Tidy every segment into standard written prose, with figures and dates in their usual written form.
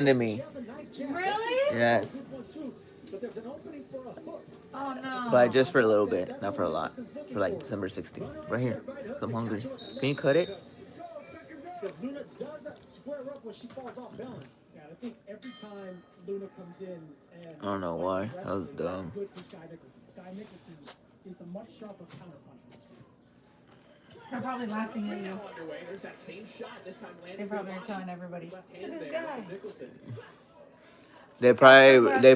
To me. Really? Yes. Oh no. But just for a little bit, not for a lot. For like December 16th. Right here. I'm hungry. Can you cut it? Because Luna does square up when she falls off balance. Yeah, I think every time Luna comes in and I don't know why. That was that's dumb. good for Sky Nicholson. Sky Nicholson is the much sharper counterpuncher. They're probably laughing at you. There's that same shot. This time They probably are telling everybody. Look at this guy. They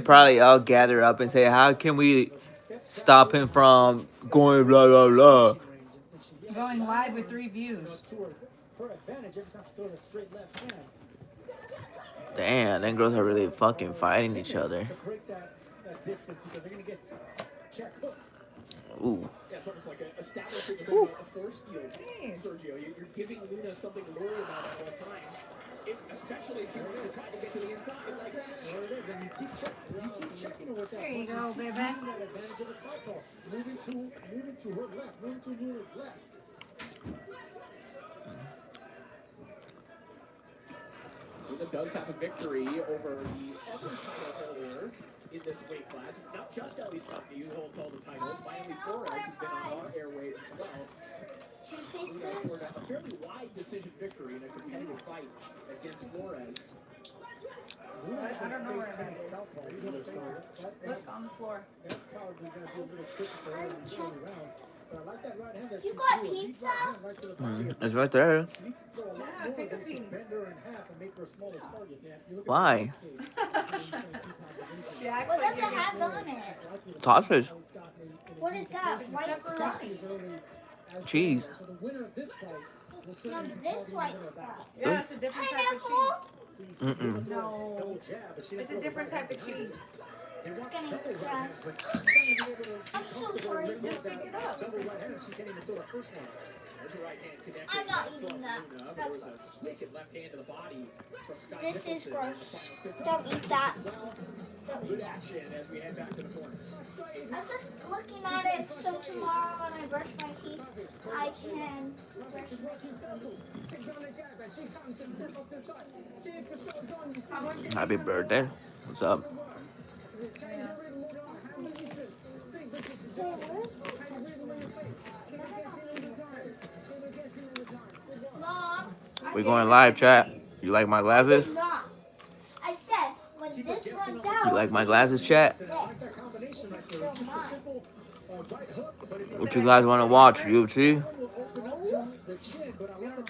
probably all gather up and say, how can we stop him from going blah blah blah? Going live with 3 views. Her advantage every time she throws a straight left hand. Damn, them girls are really fucking fighting each other. To break that distance because they're gonna get check hook. Ooh. Yeah, it's almost like establishing a force field. Sergio, you're giving Luna something to worry about at all times. Especially if you want to try to get to the inside. Like, there it is, and you keep checking her with that. There you go, baby. That advantage of the Southpaw. Moving to her left, moving to Luna's left. Luna does have a victory over the other title holder in this weight class. It's not just Ellie Scotty who holds all the titles. Miami Flores, who's been on our airwaves as well. Luna scored a fairly wide decision victory in a competitive fight against Flores. I don't know where that is. Look on the floor. That's probably going to be a little tricky for her in the early round. But I like that right hand that You got pizza? It's right there. Yeah, take a piece. Bend her in half and make her a smaller target. Yeah, you look at Why? She acts What like does it have on it? Sausage. What is that? White stuff? Cheese. So the winner of this fight will No, certainly this white stuff. Yeah, it's a different type of cheese. Mm-mm. No. It's a different type of cheese. It's getting crushed. I'm so sorry. Just pick it up. double right hand, she can't even throw her first one. There's a right hand connected. I'm not eating that. Luna, but there was a naked left hand to the body from Scott This is Nicholson. gross. Don't eat that. Good action as we head back to the corners. I was just looking at it so tomorrow when I brush my teeth, I can brush my teeth. Happy birthday. What's up? Mom, We going live, chat. You like my glasses? not. I said, when this runs You out, like my glasses, chat? this is still mine. What you guys want to watch? UFC?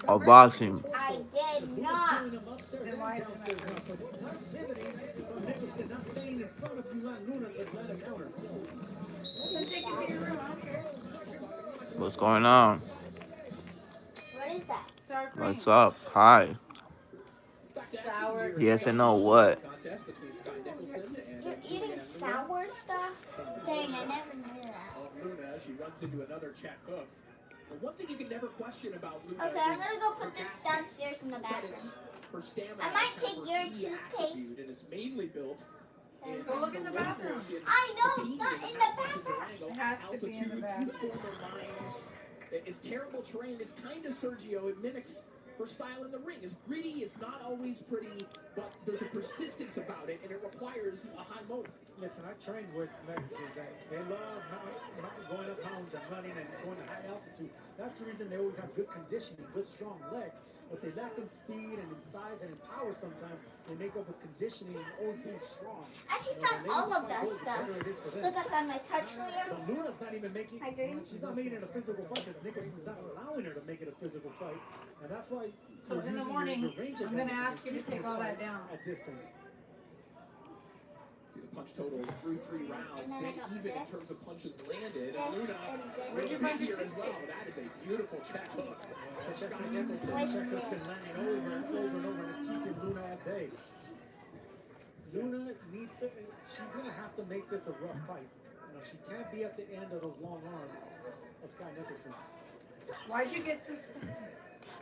Or boxing? I did not. Then why is it not? Then take it to your room. I don't care. What's going on? What is that? Sour cream. What's up? Hi. Sour cream. Yes and no, what? Contest between Scott Nicholson and You're eating sour stuff? Dang, I never knew that. Luna. She runs into another check hook. But one thing you can never question about Luna Okay, I'm gonna go put this downstairs in the bathroom. her stamina. I might take her your key toothpaste. attribute, and it's mainly built in Go look in the bathroom. I know, it's not in the bathroom. It has to be in the bathroom. It's terrible terrain. It's kind of Sergio. It mimics her style in the ring. It's gritty. It's not always pretty, but there's a persistence about it, and it requires a high motor. Listen, I trained with Mexicans that they love going up mountains and running and going to high altitude. That's the reason they always have good conditioning, good strong legs. But they lack in speed and in size and in power sometimes. They make up with conditioning and always being strong. I actually found all of that stuff. Look, I found my touch So layer. Luna's not even making I agree. she's not making it a physical fight because Nicholson's not allowing her to make it a physical fight. And that's why So in the morning, I'm going to ask you to take all that down. at distance. See, the punch total is through 3 rounds, dead even in terms of punches landed. And This Luna and really this. busier as well. That is a beautiful check hook from Scott Nicholson. Check has been landing over and over and over and it's keeping Luna at bay. Luna needs to, she's going to have to make this a rough fight. You know, she can't be at the end of those long arms of Scott Nicholson. Why'd you get suspended?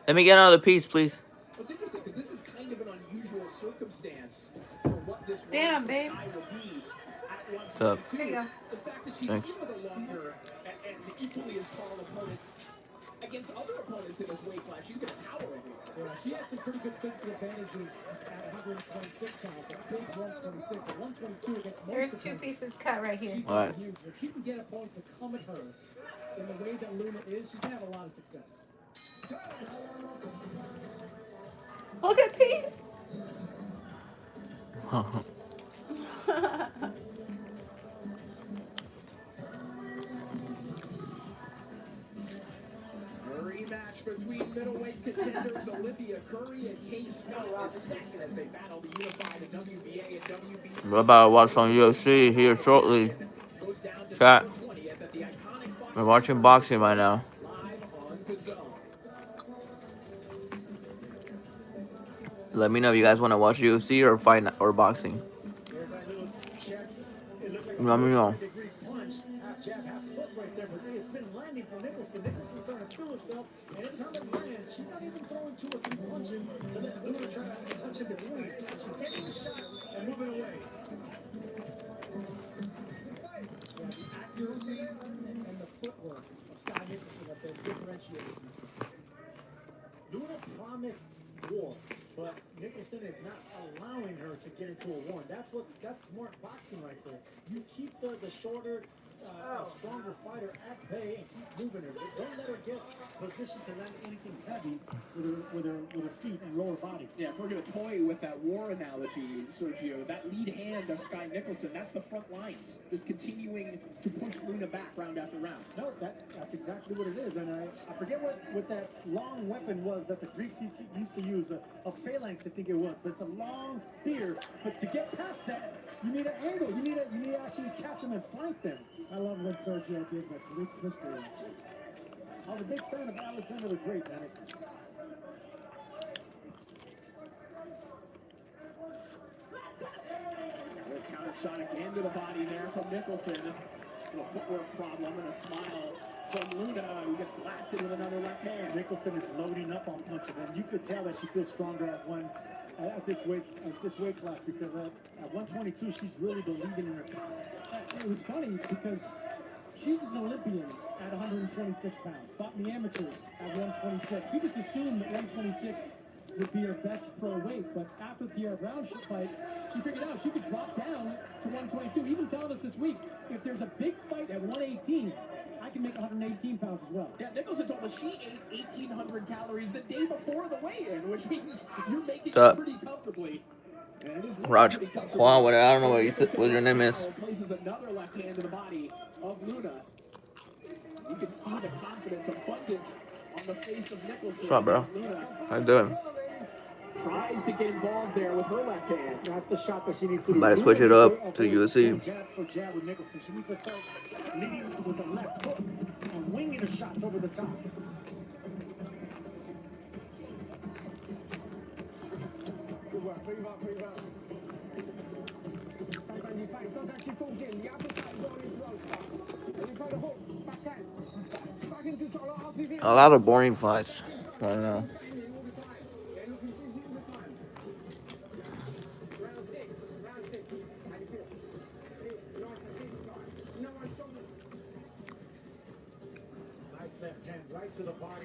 Let me get another piece, please. What's interesting because this is kind of an unusual circumstance for what this Damn, run babe. for Sky will be at What's up? 122. Here you go. The fact that she's Thanks. in with a longer and equally as tall opponent against other opponents in this weight class, she's going to tower over them. Yeah, she had some pretty good physical advantages at 126 pounds. A big 126, a 122 against most There's two opponents. pieces cut right here. She's All right. huge. If she can get opponents to come at her in the way that Luna is, she's gonna have a lot of success. Look at Pete. A rematch between middleweight contenders Olivia Curry and Kay Scott is second as they battle to unify the WBA and WBC. We're about to watch some UFC here shortly. Goes down Chat. December 20th at the iconic We're watching boxing right now. live on DAZN. Let me know if you guys want to watch UFC or fight or boxing. There's that little check. It looked like Let me know. a degree punch, half jab, half foot right there, but it's been landing for Nicholson. Nicholson's starting to feel herself, and every time it lands, she's not even throwing 2 or 3 punches to let Luna try to punch in between. She's getting the shot and moving away. Yeah, the accuracy and the footwork of Sky Nicholson have been differentiators in this one. Luna promised war, but Nicholson is not allowing her to get into a war. That's smart boxing right there. You keep the shorter, stronger fighter at bay and keep moving her. Don't let her get positioned to land anything heavy with her feet and lower body. Yeah, if we're going to toy with that war analogy, Sergio, that lead hand of Sky Nicholson, that's the front lines. Just continuing to push Luna back round after round. No, that's exactly what it is. And I forget what that long weapon was that the Greeks used to use, a phalanx, I think it was. But it's a long spear. But to get past that, you need an angle. You need to actually catch them and flank them. I love when Sergio gives a Greek history. I was a big fan of Alexander the Great, man. Counter shot again to the body there from Nicholson. A footwork problem and a smile from Luna, who gets blasted with another left hand. Nicholson is loading up on punches, and you could tell that she feels stronger at this weight class, because at 122 she's really believing in her. It was funny because she's an Olympian at 126 pounds, fought in the amateurs at 126. You just assumed that 126 would be her best pro weight, but after the Tierra Brown fight, she figured out she could drop down to 122. Even telling us this week, if there's a big fight at 118, I can make 118 pounds as well. Yeah, Nicholson told us she ate 1,800 calories the day before the weigh-in, which means you're making it pretty comfortably. And it is Raj pretty comfortably. Juan, what I don't know what your name is. Places another left hand to the body of Luna. You can see the confidence, abundance on the face of Nicholson. What's up, bro? Luna How you doing? tries to get involved there with her left hand. That's the shot that she needs to do. Might have switch it up to UFC. Jab for jab with Nicholson. She needs to start leading with the left hook and winging her shots over the top. Good work. Move up, move up. Sometimes you fight, sometimes she falls in. The uppercut is on his rope. And you throw the hook, backhand. Back into control, RPV. A lot of boring fights. I don't know.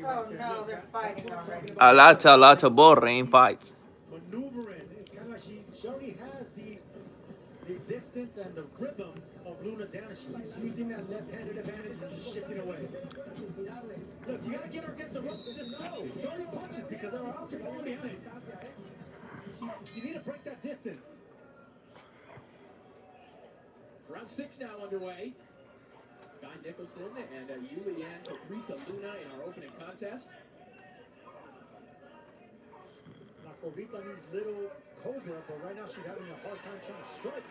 Oh no, they're fighting already. A lot of boring fights. Maneuvering. It's kind of like she already has the distance and the rhythm of Luna down. She's using that left-handed advantage and just shifting away. Look, you gotta get her against the ropes and just throw your punches because there are options falling behind. You need to break that distance. Round 6 now underway. Sky Nicholson and Yulian Paprita Luna in our opening contest. Corrita needs little Cobra, but right now she's having a hard time trying to strike.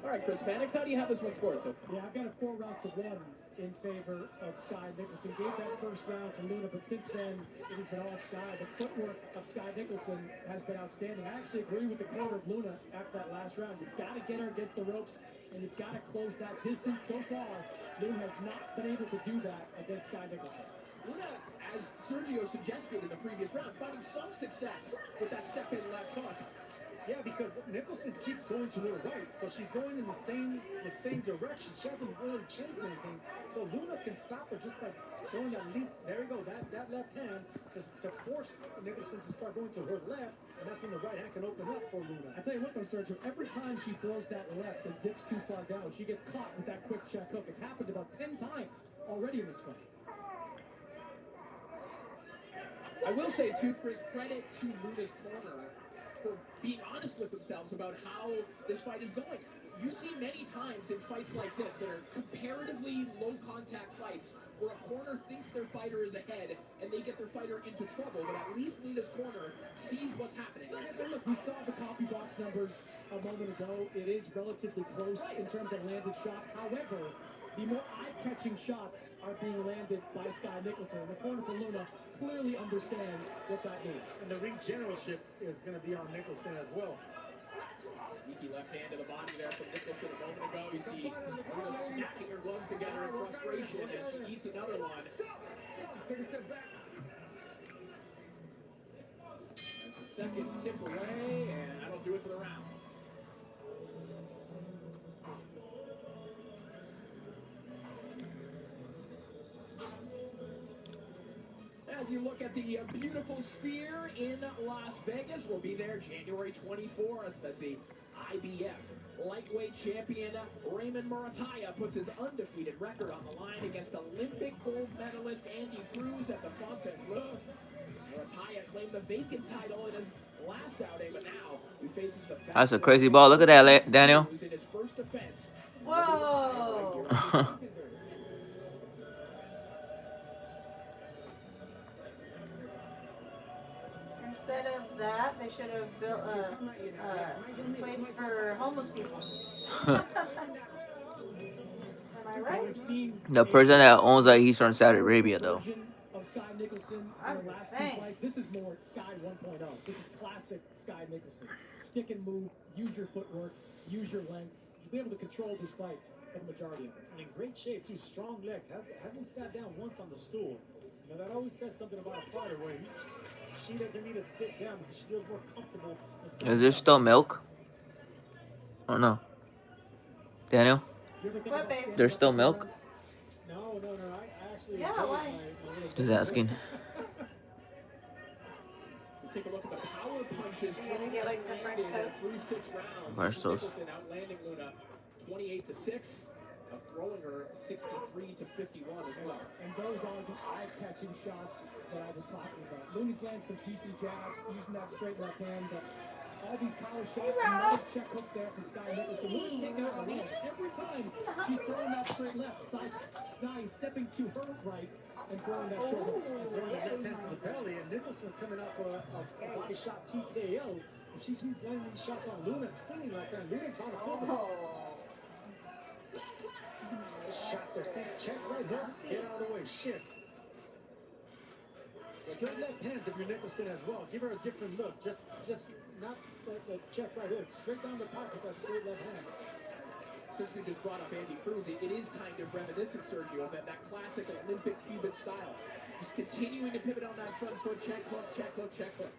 All right, Chris Mannix, how do you have this one scored so far? Yeah, I've got a 4 rounds to 1 in favor of Sky Nicholson. Gave that first round to Luna, but since then it has been all Sky. The footwork of Sky Nicholson has been outstanding. I actually agree with the corner of Luna after that last round. You've got to get her against the ropes, and you've got to close that distance. So far, Luna has not been able to do that against Sky Nicholson. Luna, as Sergio suggested in the previous round, finding some success with that step-in left hook. Yeah, because Nicholson keeps going to her right, so she's going in the same direction. She hasn't really changed anything. So Luna can stop her just by throwing that leap. There you go, that left hand to force Nicholson to start going to her left, and that's when the right hand can open up for Luna. I tell you what though, Sergio, every time she throws that left and dips too far down, she gets caught with that quick check hook. It's happened about 10 times already in this fight. I will say, too, Chris, credit to Luna's corner for being honest with themselves about how this fight is going. You see many times in fights like this that are comparatively low-contact fights where a corner thinks their fighter is ahead and they get their fighter into trouble, but at least Luna's corner sees what's happening. And look, we saw the copy box numbers a moment ago. It is relatively close in terms of landed shots. However, the more eye-catching shots are being landed by Sky Nicholson. The corner for Luna clearly understands what that means. And the ring generalship is going to be on Nicholson as well. Sneaky left hand to the body there from Nicholson a moment ago. You see Luna smacking her gloves together in frustration as she eats another one. Take a step back. As the seconds tip away, and that'll do it for the round. As you look at the beautiful Sphere in Las Vegas, we'll be there January 24th as the IBF lightweight champion Raymond Murataya puts his undefeated record on the line against Olympic gold medalist Andy Cruz at the Fontainebleau. Murataya claimed the vacant title in his last outing, but now he faces the That's a crazy ball. Look at that, Daniel. in his first defense. Whoa. Instead of that, they should have built a place for homeless people. Am I right? We've seen The person that owns that, he's from Saudi Arabia, though. of Sky Nicholson I'm in the last two saying. fights. This is more Sky 1.0. This is classic Sky Nicholson. Stick and move, use your footwork, use your length. You'll be able to control this fight for the majority of it. And in great shape, too. Strong legs. Hasn't sat down once on the stool. You know, that always says something about a fighter where she doesn't need to sit down because she feels more comfortable. Is there still milk? I don't know. Daniel? What, babe? There's still milk? No. I actually. Yeah, enjoyed why? my little- Just asking. We'll take a look at the power punches. You gonna get, like, some French toast? Through 6 rounds. French toast. Nicholson outlanding Luna 28-6, throwing her 63-51 as well. And those are the eye-catching shots that I was talking about. Luna's landed some decent jabs using that straight left hand, but all these power shots, another check hook there from Sky Nicholson. Luna's taking out a run. Every time she's throwing that straight left, Sky stepping to her right and throwing that short hook. Throwing that left hand to the belly, and Nicholson's coming out for a body shot TKO. If she keeps landing these shots on Luna clean like that, Luna's bound to fall. Shot there, see, check right hook, get out of the way, shift. Straight left hands if you're Nicholson as well. Give her a different look. Just not the check right hook. Straight down the pipe with that straight left hand. Since we just brought up Andy Cruz, it is kind of reminiscent, Sergio, of that classic Olympic Cuban style. Just continuing to pivot on that front foot, check hook, check hook, check hook.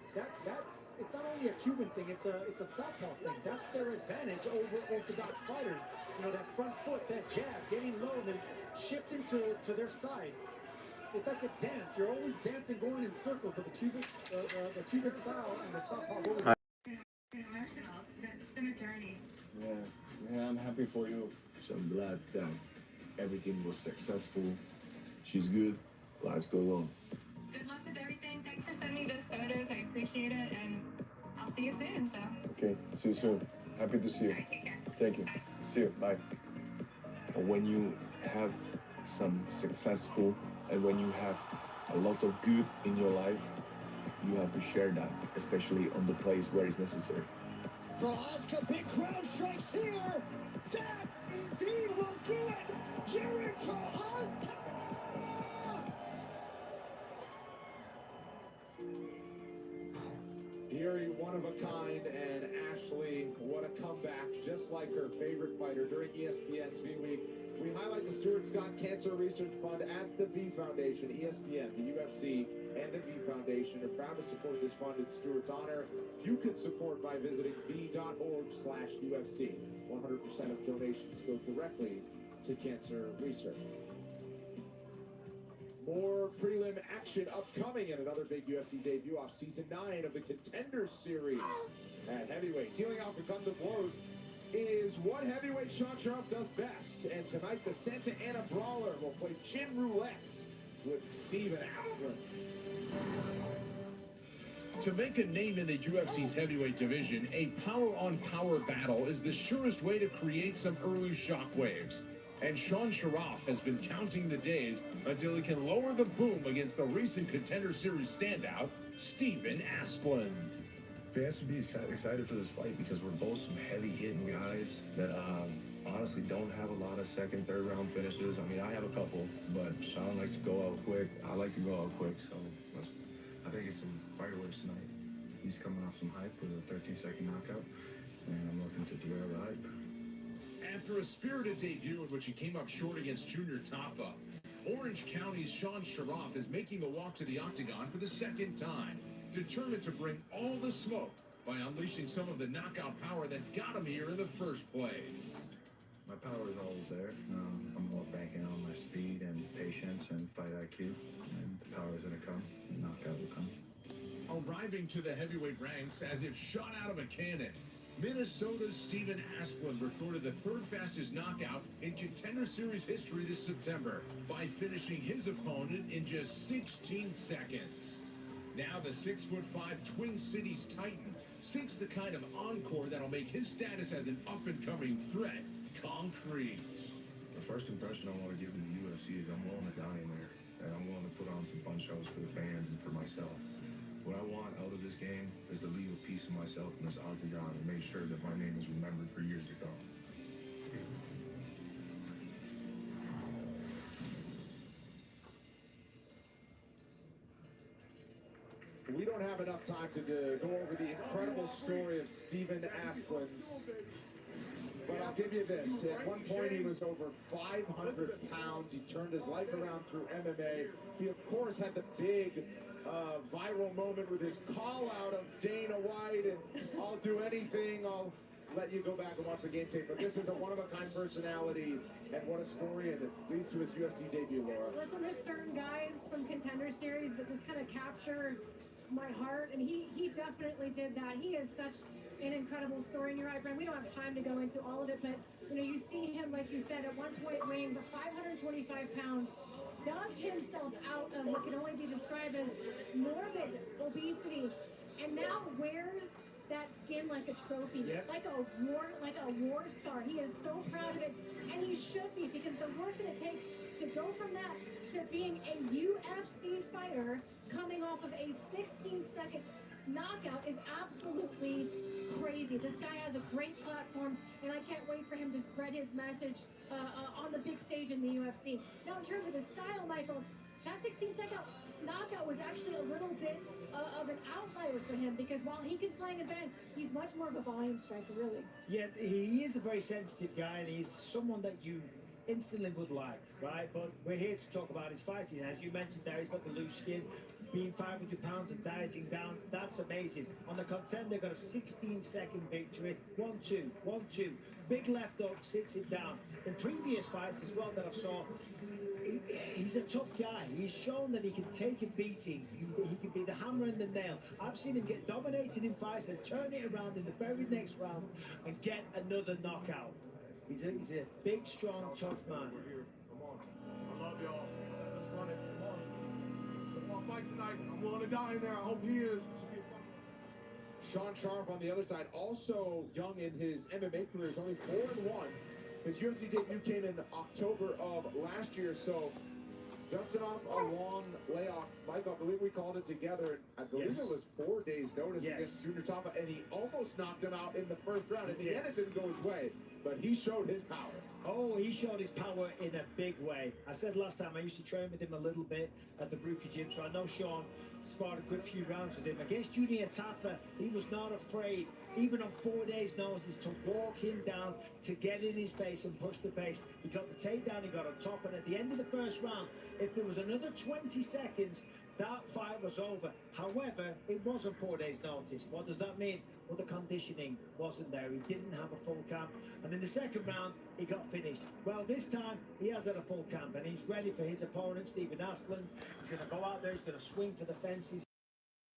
It's not only a Cuban thing, it's a Southpaw thing. That's their advantage over Orthodox fighters. You know, that front foot, that jab, getting low and then shifting to their side. It's like a dance. You're always dancing, going in circles, but the Cuban style and the Southpaw always. Emotional. It's been a journey. Yeah, I'm happy for you. So I'm glad that everything was successful. She's good. Lives go on. Good luck with everything. Thanks for sending me those photos. I appreciate it, and I'll see you soon. So. Okay, see you soon. Happy to see you. All right, take care. Thank you. See you. Bye. When you have some successful and when you have a lot of good in your life, you have to share that, especially on the place where it's necessary. Prohaska, big crowd strikes here. That indeed will do it. Jared Prohaska. Yuri, one of a kind, and Ashley, what a comeback, just like her favorite fighter. During ESPN's V Week, we highlight the Stuart Scott Cancer Research Fund at the V Foundation. ESPN, the UFC, and the V Foundation are proud to support this fund in Stuart's honor. You can support by visiting v.org/UFC. 100% of donations go directly to cancer research. More prelim action upcoming in another big UFC debut off season 9 of the Contender Series. At heavyweight, dealing out concussive blows is what heavyweight Sean Sharp does best. And tonight, the Santa Ana Brawler will play chin roulette with Steven Askren. To make a name in the UFC's heavyweight division, a power-on-power battle is the surest way to create some early shockwaves. And Sean Sharaf has been counting the days until he can lower the boom against the recent Contender Series standout, Steven Asplund. Fans should be excited for this fight because we're both some heavy-hitting guys that honestly don't have a lot of second, third round finishes. I mean, I have a couple, but Sean likes to go out quick. I like to go out quick, so I think it's some fireworks tonight. He's coming off some hype with a 13-second knockout, and I'm looking to derail the hype. After a spirited debut in which he came up short against Junior Tafa, Orange County's Sean Sharaf is making the walk to the octagon for the second time, determined to bring all the smoke by unleashing some of the knockout power that got him here in the first place. My power is always there. I'm more banking on my speed and patience and fight IQ, and the power is going to come, the knockout will come. Arriving to the heavyweight ranks as if shot out of a cannon, Minnesota's Steven Asplund recorded the third fastest knockout in Contender Series history this September by finishing his opponent in just 16 seconds. Now the 6'5" Twin Cities Titan seeks the kind of encore that'll make his status as an up-and-coming threat concrete. The first impression I want to give to the UFC is I'm willing to die in there, and I'm willing to put on some fun shows for the fans and for myself. What I want out of this game is to leave a piece of myself in this octagon and make sure that my name is remembered for years to come. We don't have enough time to go over the incredible story of Steven Asplund, but I'll give you this. At one point, he was over 500 pounds. He turned his life around through MMA. He, of course, had the big viral moment with his call out of Dana White and I'll do anything. I'll let you go back and watch the game tape. But this is a one-of-a-kind personality, and what a story, and it leads to his UFC debut, Laura. Listen, there's certain guys from Contender Series that just kind of capture my heart, and he definitely did that. He is such an incredible story, and you're right, Brent, we don't have time to go into all of it, but you see him, like you said, at one point weighing 525 pounds, dug himself out of what can only be described as morbid obesity, and now wears that skin like a trophy, like a war star. He is so proud of it, and he should be, because the work that it takes to go from that to being a UFC fighter coming off of a 16-second knockout is absolutely crazy. This guy has a great platform, and I can't wait for him to spread his message on the big stage in the UFC. Now, in terms of his style, Michael, that 16-second knockout was actually a little bit of an outlier for him, because while he can slang and bang, he's much more of a volume striker, really. Yeah, he is a very sensitive guy, and he's someone that you instantly would like, right? But we're here to talk about his fighting. As you mentioned there, he's got the loose skin. Being 500 pounds and dieting down, that's amazing. On the Contender, got a 16-second victory. 1-2, 1-2. Big left hook, sits him down. In previous fights as well that I saw, he's a tough guy. He's shown that he can take a beating. He can be the hammer and the nail. I've seen him get dominated in fights, then turn it around in the very next round and get another knockout. He's a big, strong, tough man. Come on. I love y'all. Let's run it. Come on. It's a one fight tonight. I'm willing to die in there. I hope he is. Sean Sharp on the other side, also young in his MMA career, is only 4-1. His UFC debut came in October of last year, so dusting off a long layoff. Mike, I believe we called it together. I believe it was 4 days' notice against Junior Tafa, and he almost knocked him out in the first round. In the end, it didn't go his way, but he showed his power. Oh, he showed his power in a big way. I said last time I used to train with him a little bit at the Brookie Gym, so I know Sean sparred a good few rounds with him. Against Junior Taffa, he was not afraid, even on 4 days' notice, to walk him down, to get in his face and push the pace. He got the takedown, he got on top, and at the end of the first round, if there was another 20 seconds, that fight was over. However, it wasn't 4 days' notice. What does that mean? Well, the conditioning wasn't there. He didn't have a full camp. And in the second round, he got finished. Well, this time, he has had a full camp, and he's ready for his opponent, Stephen Asplund. He's going to go out there, he's going to swing for the fences.